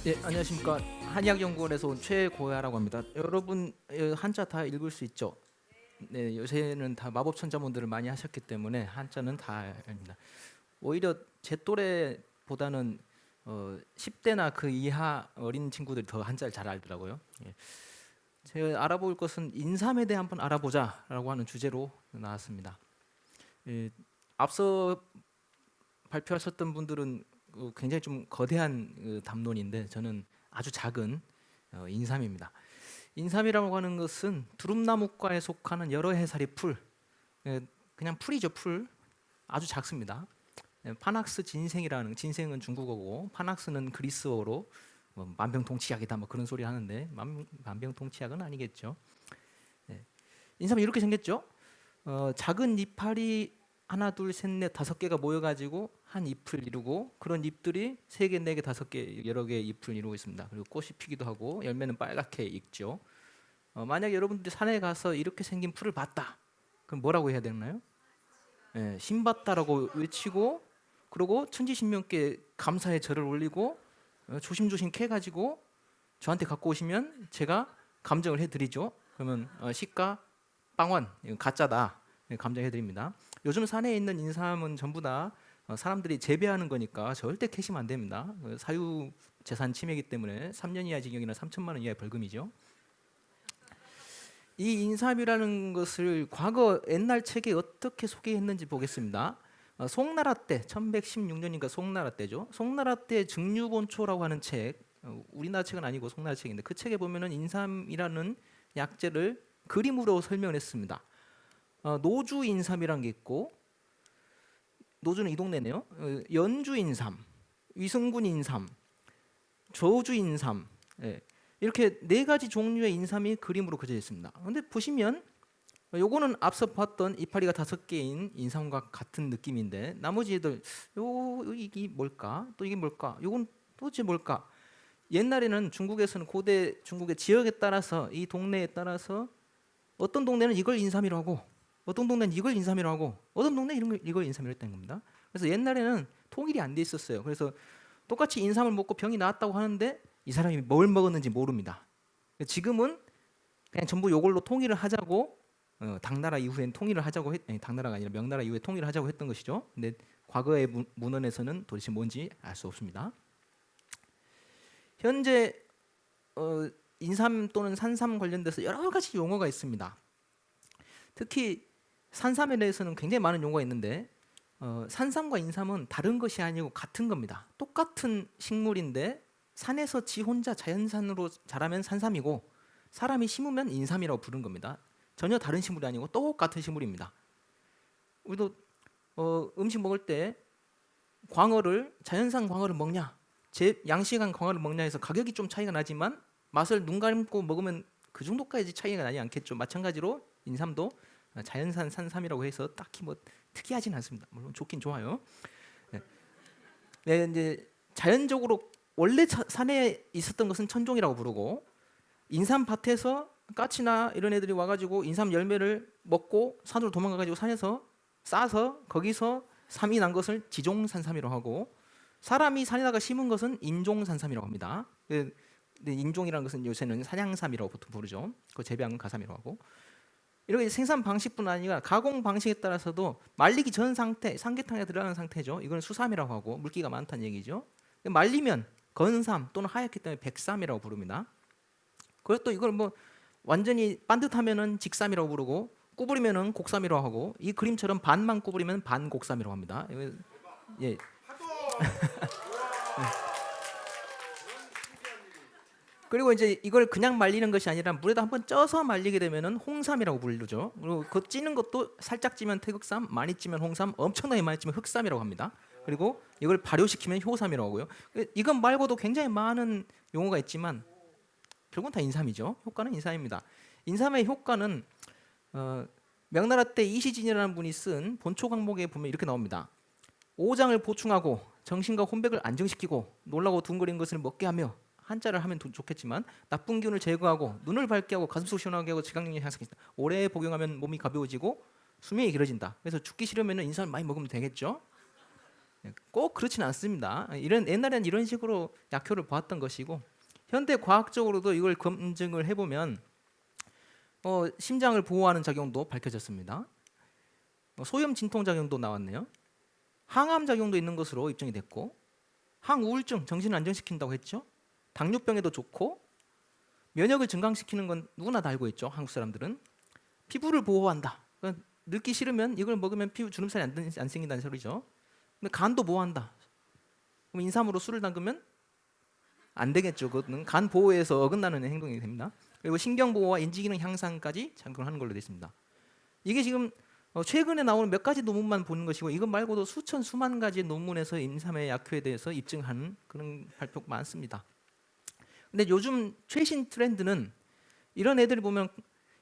예, 안녕하십니까. 한의학연구원에서 온 최고야라고 합니다. 여러분 한자 다 읽을 수 있죠? 네, 요새는 다 마법천자문들을 많이 하셨기 때문에 한자는 다 압니다. 오히려 제 또래보다는 10대나 그 이하 어린 친구들이 더 한자를 잘 알더라고요. 예. 제가 알아볼 것은 인삼에 대해 한번 알아보자라고 하는 주제로 나왔습니다. 예, 앞서 발표하셨던 분들은 굉장히 좀 거대한 담론인데 저는 아주 작은 인삼입니다. 인삼이라고 하는 것은 두릅나무과에 속하는 여러 해살의 풀, 그냥 풀이죠, 풀. 아주 작습니다. 파낙스 진생이라는, 진생은 중국어고 파낙스는 그리스어로 만병통치약이다 뭐 그런 소리 하는데 만병통치약은 아니겠죠. 인삼이 이렇게 생겼죠. 작은 이파리 하나 둘 셋 넷 다섯 개가 모여가지고 한 잎을 이루고, 그런 잎들이 세 개, 네 개, 다섯 개, 여러 개의 잎을 이루고 있습니다. 그리고 꽃이 피기도 하고 열매는 빨갛게 익죠. 만약 여러분들이 산에 가서 이렇게 생긴 풀을 봤다, 그럼 뭐라고 해야 되나요? 신봤다라고 외치고, 그리고 천지신명께 감사의 절을 올리고 조심조심 캐가지고 저한테 갖고 오시면 제가 감정을 해드리죠. 그러면 시가 빵원, 이건 가짜다, 감정해드립니다. 요즘 산에 있는 인삼은 전부 다 사람들이 재배하는 거니까 절대 캐시면 안 됩니다. 사유 재산 침해이기 때문에 3년 이하 징역이나 3천만 원 이하의 벌금이죠. 이 인삼이라는 것을 과거 옛날 책에 어떻게 소개했는지 보겠습니다. 송나라 때 1116년인가 송나라 때죠. 송나라 때 증류본초라고 하는 책, 우리나라 책은 아니고 송나라 책인데 그 책에 보면은 인삼이라는 약재를 그림으로 설명을 했습니다. 노주 인삼이라는 게 있고, 노주는 이 동네네요. 연주 인삼, 위승군 인삼, 저주 인삼, 이렇게 네 가지 종류의 인삼이 그림으로 그려져 있습니다. 그런데 보시면 요거는 앞서 봤던 이파리가 5개인 인삼과 같은 느낌인데, 나머지 애들 이게 뭘까? 또 이게 뭘까? 요건 도대체 뭘까? 옛날에는 중국에서는 고대 중국의 지역에 따라서, 이 동네에 따라서 어떤 동네는 이걸 인삼이라고 하고, 어떤 동네는 이걸 인삼이라고 하고, 어떤 동네는 이걸 인삼이라고 했다는 겁니다. 그래서 옛날에는 통일이 안 돼 있었어요. 그래서 똑같이 인삼을 먹고 병이 나았다고 하는데 이 사람이 뭘 먹었는지 모릅니다. 지금은 그냥 전부 이걸로 통일을 하자고, 당나라 이후엔 통일을 하자고 당나라가 아니라 명나라 이후에 통일을 하자고 했던 것이죠. 근데 과거의 문헌에서는 도대체 뭔지 알 수 없습니다. 현재 인삼 또는 산삼 관련돼서 여러 가지 용어가 있습니다. 특히 산삼에 대해서는 굉장히 많은 용어가 있는데, 산삼과 인삼은 다른 것이 아니고 같은 겁니다. 똑같은 식물인데 산에서 지 혼자 자연산으로 자라면 산삼이고, 사람이 심으면 인삼이라고 부르는 겁니다. 전혀 다른 식물이 아니고 똑같은 식물입니다. 우리도 음식 먹을 때 광어를, 자연산 광어를 먹냐, 양식한 광어를 먹냐 해서 가격이 좀 차이가 나지만 맛을 눈 감고 먹으면 그 정도까지 차이가 나지 않겠죠. 마찬가지로 인삼도 자연산 산삼이라고 해서 딱히 뭐 특이하진 않습니다. 물론 좋긴 좋아요. 네, 이제 자연적으로 원래 산에 있었던 것은 천종이라고 부르고, 인삼 밭에서 까치나 이런 애들이 와가지고 인삼 열매를 먹고 산으로 도망가가지고 산에서 싸서 거기서 삼이 난 것을 지종산삼이라고 하고, 사람이 산에다가 심은 것은 인종산삼이라고 합니다. 근데 인종이라는 것은 요새는 사냥삼이라고 보통 부르죠. 그 재배한 건 가삼이라고 하고, 이렇게 생산 방식뿐 아니라 가공 방식에 따라서도 말리기 전 상태, 삼계탕에 들어가는 상태죠. 이건 수삼이라고 하고 물기가 많다는 얘기죠. 말리면 건삼 또는 하얗기 때문에 백삼이라고 부릅니다. 그리고 또 이걸 뭐 완전히 반듯하면은 직삼이라고 부르고, 구부리면은 곡삼이라고 하고, 이 그림처럼 반만 구부리면 반곡삼이라고 합니다. 예. 그리고 이제 이걸 그냥 말리는 것이 아니라 물에다 한번 쪄서 말리게 되면은 홍삼이라고 부르죠. 그리고 그 찌는 것도 살짝 찌면 태극삼, 많이 찌면 홍삼, 엄청나게 많이 찌면 흑삼이라고 합니다. 그리고 이걸 발효시키면 효삼이라고 하고요. 이것 말고도 굉장히 많은 용어가 있지만 결국은 다 인삼이죠. 효과는 인삼입니다. 인삼의 효과는 명나라 때 이시진이라는 분이 쓴 본초 강목에 보면 이렇게 나옵니다. 오장을 보충하고 정신과 혼백을 안정시키고 놀라고 둥그린 것을 먹게 하며, 한자를 하면 좋겠지만 나쁜 기운을 제거하고 눈을 밝게 하고 가슴속 시원하게 하고 지각능력 향상시킨다. 오래 복용하면 몸이 가벼워지고 수명이 길어진다. 그래서 죽기 싫으면 인삼을 많이 먹으면 되겠죠. 꼭 그렇지는 않습니다. 옛날에는 이런 식으로 약효를 보았던 것이고 현대 과학적으로도 이걸 검증을 해보면 심장을 보호하는 작용도 밝혀졌습니다. 소염 진통 작용도 나왔네요. 항암 작용도 있는 것으로 입증이 됐고 항우울증, 정신을 안정시킨다고 했죠. 당뇨병에도 좋고 면역을 증강시키는 건 누구나 다 알고 있죠. 한국 사람들은. 피부를 보호한다. 그러니까 늙기 싫으면 이걸 먹으면 피부 주름살이 안 생긴다는 소리죠. 근데 간도 보호한다. 그럼 인삼으로 술을 담그면 안 되겠죠. 그것은 간 보호에서 어긋나는 행동이 됩니다. 그리고 신경 보호와 인지 기능 향상까지 작용하는 걸로 되어 있습니다. 이게 지금 최근에 나오는 몇 가지 논문만 보는 것이고 이것 말고도 수천 수만 가지 논문에서 인삼의 약효에 대해서 입증하는 그런 발표가 많습니다. 근데 요즘 최신 트렌드는 이런 애들을 보면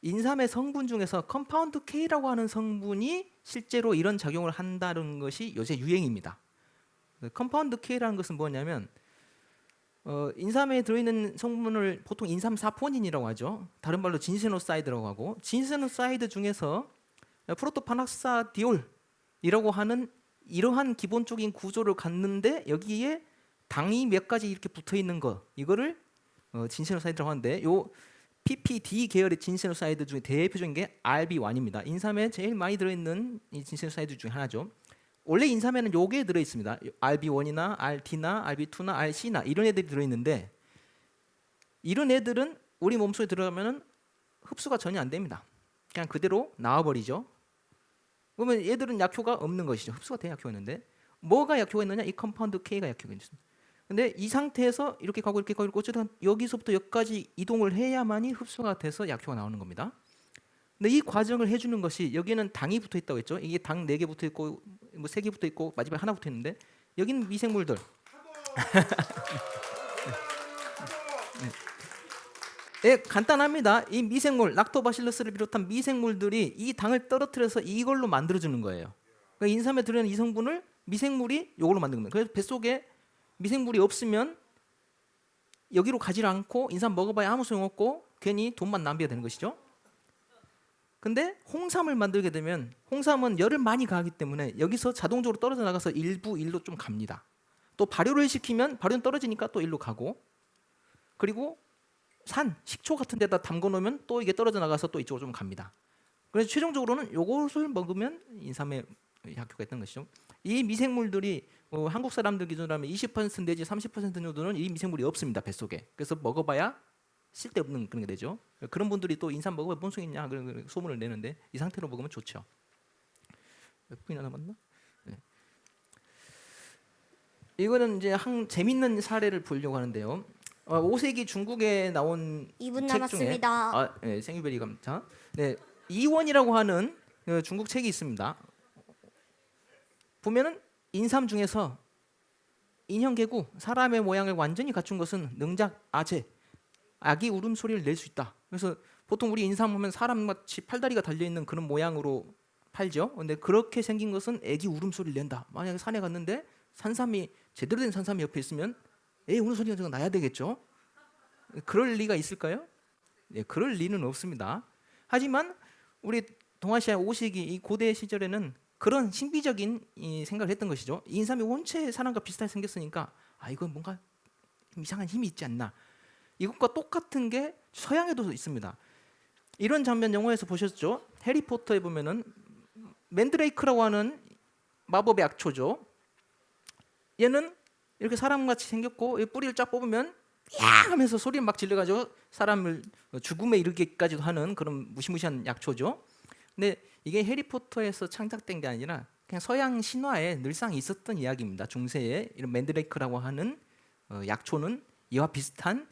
인삼의 성분 중에서 컴파운드 K라고 하는 성분이 실제로 이런 작용을 한다는 것이 요새 유행입니다. 컴파운드 K라는 것은 뭐냐면 인삼에 들어있는 성분을 보통 인삼 사포닌이라고 하죠. 다른 말로 진세노사이드라고 하고 진세노사이드 중에서 프로토파낙사디올이라고 하는 이러한 기본적인 구조를 갖는데 여기에 당이 몇 가지 이렇게 붙어 있는 거 이거를 진세노사이드라고 하는데 요 PPD 계열의 진세노사이드 중에 대표적인 게 RB1입니다. 인삼에 제일 많이 들어있는 이 진세노사이드 중에 하나죠. 원래 인삼에는 요게 들어 있습니다. RB1이나 RT나 RB2나 RC나 이런 애들이 들어 있는데 이런 애들은 우리 몸속에 들어가면은 흡수가 전혀 안 됩니다. 그냥 그대로 나와버리죠. 그러면 얘들은 약효가 없는 것이죠. 흡수가 돼 약효가 있는데 뭐가 약효가 있느냐? 이 컴파운드 K가 약효가 있습니다. 근데 이 상태에서 이렇게 가고 이렇게 가고 어쨌든 여기서부터 여기까지 이동을 해야만이 흡수가 돼서 약효가 나오는 겁니다. 근데 이 과정을 해주는 것이 여기는 당이 붙어 있다고 했죠. 이게 당 4개 붙어 있고 뭐 3개 붙어 있고 마지막에 하나 붙어 있는데 여기는 미생물들. 네, 간단합니다. 이 미생물 락토바실러스를 비롯한 미생물들이 이 당을 떨어뜨려서 이걸로 만들어주는 거예요. 그러니까 인삼에 들어있는 이 성분을 미생물이 이걸로 만드는 거예요. 그래서 뱃속에 미생물이 없으면 여기로 가지 않고 인삼 먹어봐야 아무 소용없고 괜히 돈만 낭비가 되는 것이죠. 근데 홍삼을 만들게 되면 홍삼은 열을 많이 가하기 때문에 여기서 자동적으로 떨어져 나가서 일부 일로 좀 갑니다. 또 발효를 시키면 발효는 떨어지니까 또 일로 가고 그리고 식초 같은 데다 담궈 놓으면 또 이게 떨어져 나가서 또 이쪽으로 좀 갑니다. 그래서 최종적으로는 요것을 먹으면 인삼에 약효가 있던 것이죠. 이 미생물들이 한국 사람들 기준으로 하면 20% 내지 30% 정도는 이 미생물이 없습니다. 뱃속에. 그래서 먹어봐야 쓸데없는 그런 게 되죠. 그런 분들이 또 인삼 먹어봐야 뭔 소용있냐 그런 소문을 내는데 이 상태로 먹으면 좋죠. 몇 분이나 남았나? 네. 이거는 이제 재밌는 사례를 보려고 하는데요. 5세기 중국에 나온 2분 책 남았습니다. 중에 네, 생유베리 감자. 네, 이원이라고 하는 중국 책이 있습니다. 보면은 인삼 중에서 인형개구 사람의 모양을 완전히 갖춘 것은 능작 아재 아기 울음소리를 낼 수 있다. 그래서 보통 우리 인삼 보면 사람같이 팔다리가 달려있는 그런 모양으로 팔죠. 근데 그렇게 생긴 것은 애기 울음소리를 낸다. 만약에 산에 갔는데 산삼이 제대로 된 산삼이 옆에 있으면 애 울음소리가 좀 나야 되겠죠. 그럴 리가 있을까요? 네, 그럴 리는 없습니다. 하지만 우리 동아시아 5세기 이 고대 시절에는 그런 신비적인 생각을 했던 것이죠. 인삼이 원체 사람과 비슷하게 생겼으니까 이건 뭔가 이상한 힘이 있지 않나. 이것과 똑같은 게 서양에도 있습니다. 이런 장면 영화에서 보셨죠? 해리포터에 보면은 맨드레이크라고 하는 마법의 약초죠. 얘는 이렇게 사람같이 생겼고 뿌리를 쫙 뽑으면 야 하면서 소리를 막 질러가지고 사람을 죽음에 이르기까지도 하는 그런 무시무시한 약초죠. 근데 이게 해리포터에서 창작된 게 아니라 그냥 서양 신화에 늘상 있었던 이야기입니다. 중세에 이런 맨드레이크라고 하는 약초는 이와 비슷한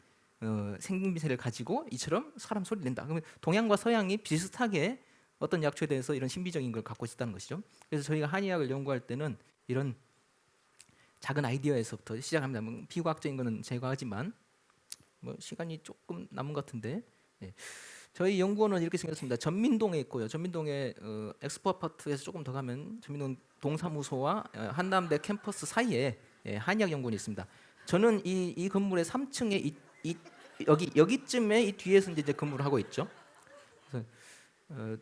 생김새를 가지고 이처럼 사람 소리를 낸다. 그러면 동양과 서양이 비슷하게 어떤 약초에 대해서 이런 신비적인 걸 갖고 있었다는 것이죠. 그래서 저희가 한의학을 연구할 때는 이런 작은 아이디어에서부터 시작합니다. 비과학적인 거는 제거하지만 시간이 조금 남은 것 같은데 저희 연구원은 이렇게 생겼습니다. 전민동에 있고요. 전민동에 엑스포 아파트에서 조금 더 가면 전민동 동사무소와 한남대 캠퍼스 사이에 한의학 연구원이 있습니다. 저는 이 건물의 3층에 여기쯤에 이 뒤에서 이제 근무를 하고 있죠. 그래서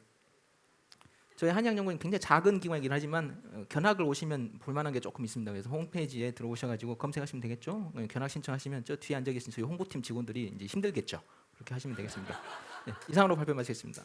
저희 한양연구원 굉장히 작은 기관이긴 하지만 견학을 오시면 볼만한 게 조금 있습니다. 그래서 홈페이지에 들어오셔가지고 검색하시면 되겠죠. 견학 신청하시면 저 뒤에 앉아 계신 저희 홍보팀 직원들이 이제 힘들겠죠. 그렇게 하시면 되겠습니다. 네, 이상으로 발표 마치겠습니다.